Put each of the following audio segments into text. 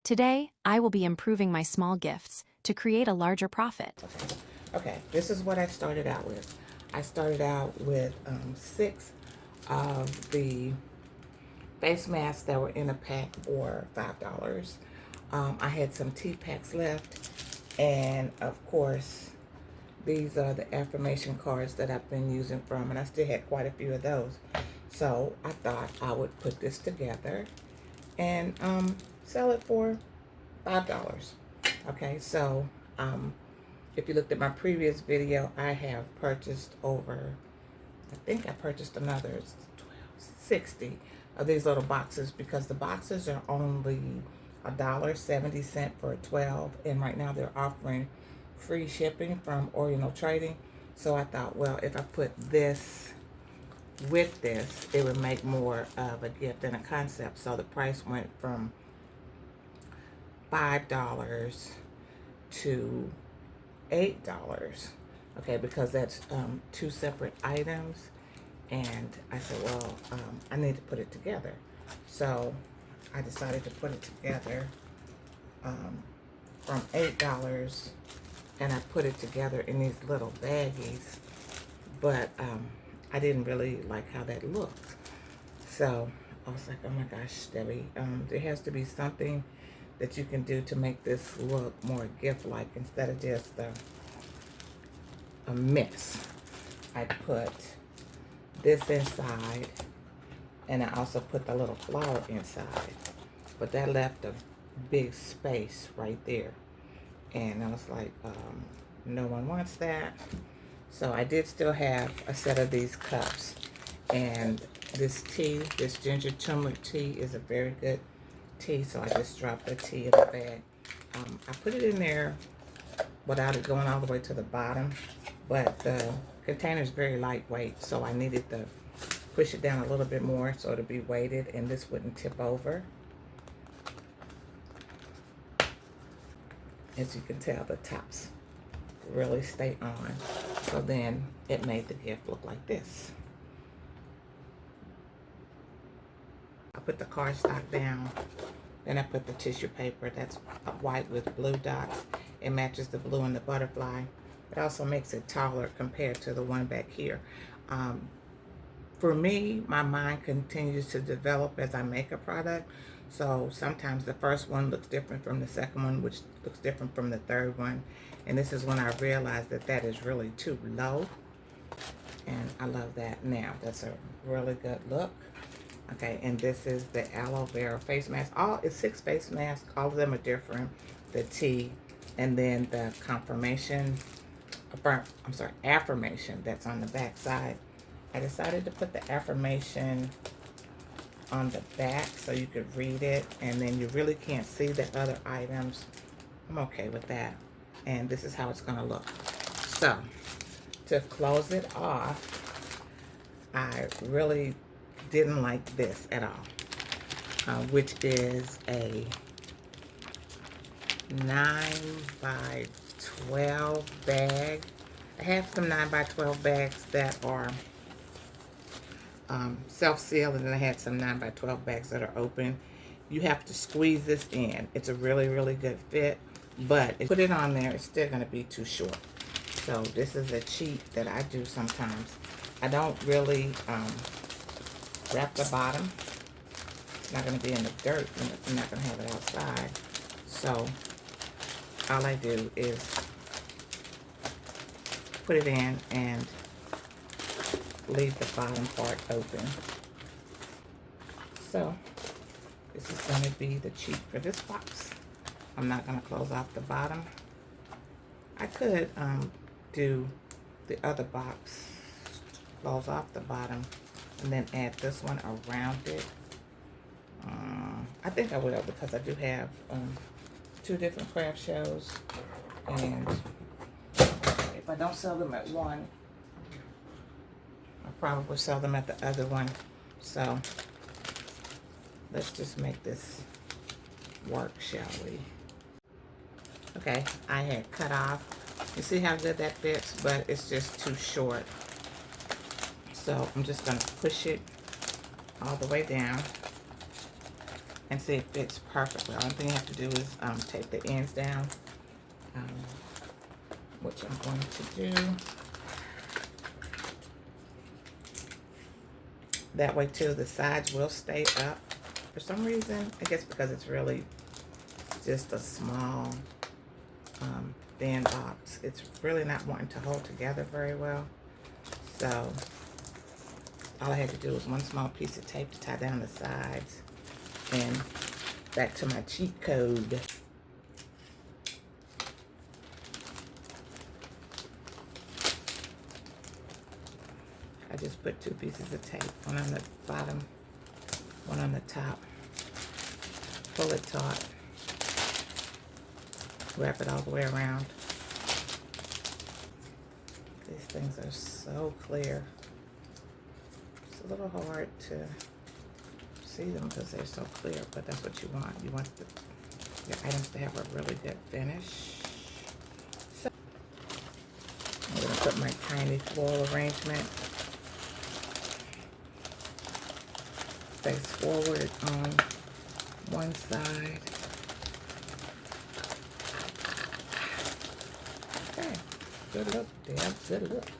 Today, I will be improving my small gifts to create a larger profit. Okay, this is what I started out with. I started out with 6 of the face masks that were in a pack for $5. I had some tea packs left, and of course, these are the affirmation cards that I've been using from, and I still had quite a few of those. So I thought I would put this together and sell it for $5. Okay, so if you looked at my previous video, I have purchased over, I think I purchased another 60 of these little boxes, because the boxes are only $1.70 for 12, and right now they're offering free shipping from Oriental Trading. So I thought, well, if I put this with this, it would make more of a gift and a concept. So the price went from $5 to $8. Okay, because that's 2 separate items. And I said, well, I need to put it together. So I decided to put it together from $8, and I put it together in these little baggies. But I didn't really like how that looked. So I was like, oh my gosh, Debbie, there has to be something that you can do to make this look more gift-like instead of just a mess. I put this inside, and I also put the little flower inside, but that left a big space right there, and I was like, no one wants that. So I did still have a set of these cups, and this tea, this ginger turmeric tea, is a very good tea. So I just dropped the tea in the bag. I put it in there without it going all the way to the bottom, but the container is very lightweight, so I needed to push it down a little bit more so it'll be weighted and this wouldn't tip over. As you can tell, the tops really stay on, so then it made the gift look like this. I put the cardstock down, then I put the tissue paper that's white with blue dots. It matches the blue and the butterfly. It also makes it taller compared to the one back here. For me, my mind continues to develop as I make a product. So sometimes the first one looks different from the second one, which looks different from the third one. And this is when I realized that that is really too low. And I love that now. That's a really good look. Okay, and this is the aloe vera face mask. It's 6 face masks. All of them are different. The tea, and then the affirmation that's on the back side. I decided to put the affirmation on the back so you could read it, and then you really can't see the other items. I'm okay with that. And this is how it's gonna look. So, to close it off, I really didn't like this at all, which is a 9x12 bag. I have some 9x12 bags that are self-sealed, and then I had some 9x12 bags that are open. You have to squeeze this in. It's a really, really good fit, but if you put it on there, it's still going to be too short. So this is a cheat that I do sometimes. I don't really wrap the bottom. It's not going to be in the dirt. I'm not going to have it outside. So all I do is put it in and leave the bottom part open. So this is going to be the cheat for this box. I'm not going to close off the bottom. I could do the other box, close off the bottom, and then add this one around it. I think I will, because I do have 2 different craft shows, and if I don't sell them at one, I probably will sell them at the other one. So let's just make this work, shall we? Okay, I had cut off. You see how good that fits, but it's just too short. So I'm just going to push it all the way down. and see it fits perfectly. The only thing you have to do is tape the ends down, which I'm going to do. That way too, the sides will stay up. For some reason, I guess because it's really just a small thin box, it's really not wanting to hold together very well. So all I had to do was one small piece of tape to tie down the sides. And back to my cheat code. I just put 2 pieces of tape, one on the bottom, one on the top. Pull it taut. Wrap it all the way around. These things are so clear. It's a little hard to see them because they're so clear, but that's what you want. You want your items to have a really good finish. So I'm going to put my tiny floral arrangement face forward on one side. Okay, good look, damn good look.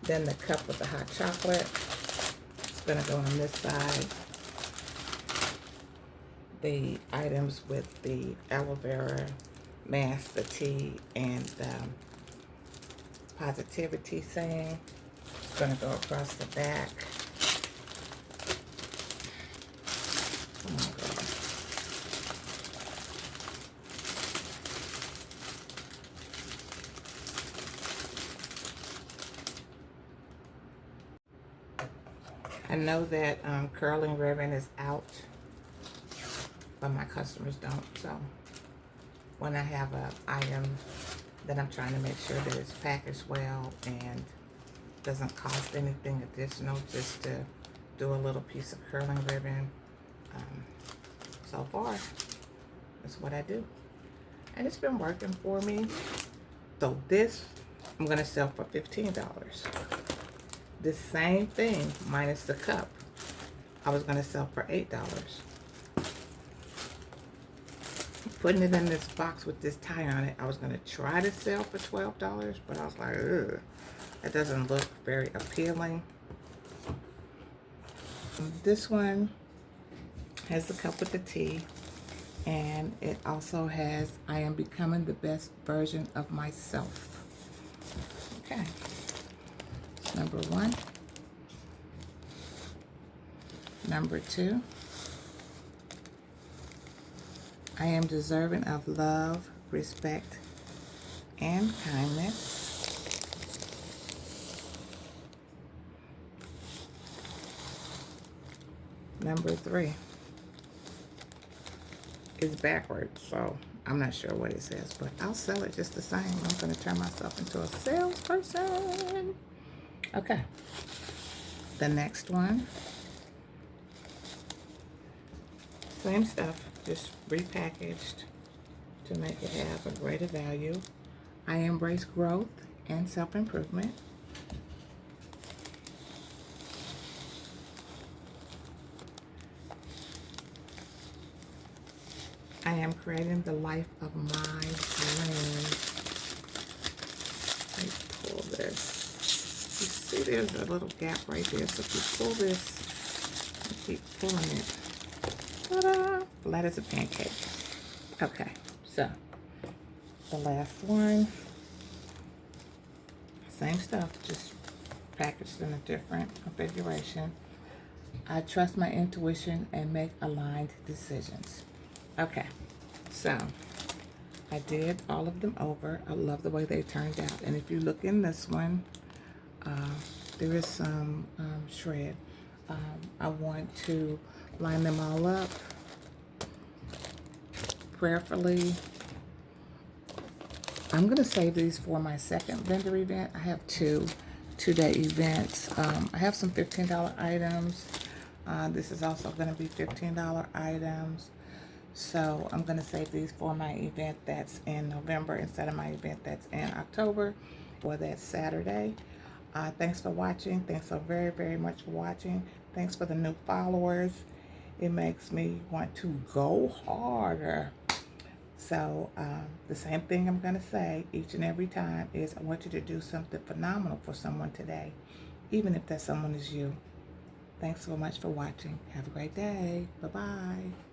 Then the cup with the hot chocolate. It's going to go on this side. The items with the aloe vera mask, the tea, and positivity saying. It's going to go across the back. Oh my God. I know that curling ribbon is out, but my customers don't. So when I have an item that I'm trying to make sure that it's packaged well and doesn't cost anything additional, just to do a little piece of curling ribbon. So far, that's what I do. And it's been working for me. So this, I'm going to sell for $15. The same thing, minus the cup, I was going to sell for $8. Putting it in this box with this tie on it, I was going to try to sell for $12, but I was like, ugh, that doesn't look very appealing. This one has the cup with the tea, and it also has, I am becoming the best version of myself. Okay. Number 1. Number 2. I am deserving of love, respect, and kindness. Number 3 is backwards, so I'm not sure what it says, but I'll sell it just the same. I'm going to turn myself into a salesperson. Okay. The next one. Same stuff, just repackaged to make it have a greater value. I embrace growth and self-improvement. I am creating the life of my dreams. Let me pull this. You see there's a little gap right there, so if you pull this and keep pulling it, ta-da, flat as a pancake. Okay, so the last one, same stuff, just packaged in a different configuration. I trust my intuition and make aligned decisions. Okay, so I did all of them over. I love the way they turned out. And if you look in this one, there is some shred. I want to line them all up prayerfully. I'm going to save these for my second vendor event. I have two-day events. I have some $15 items. This is also going to be $15 items. So I'm going to save these for my event that's in November instead of my event that's in October, or that's Saturday. Thanks for watching. Thanks so very, very much for watching. Thanks for the new followers. It makes me want to go harder. So the same thing I'm going to say each and every time is I want you to do something phenomenal for someone today, even if that someone is you. Thanks so much for watching. Have a great day. Bye-bye.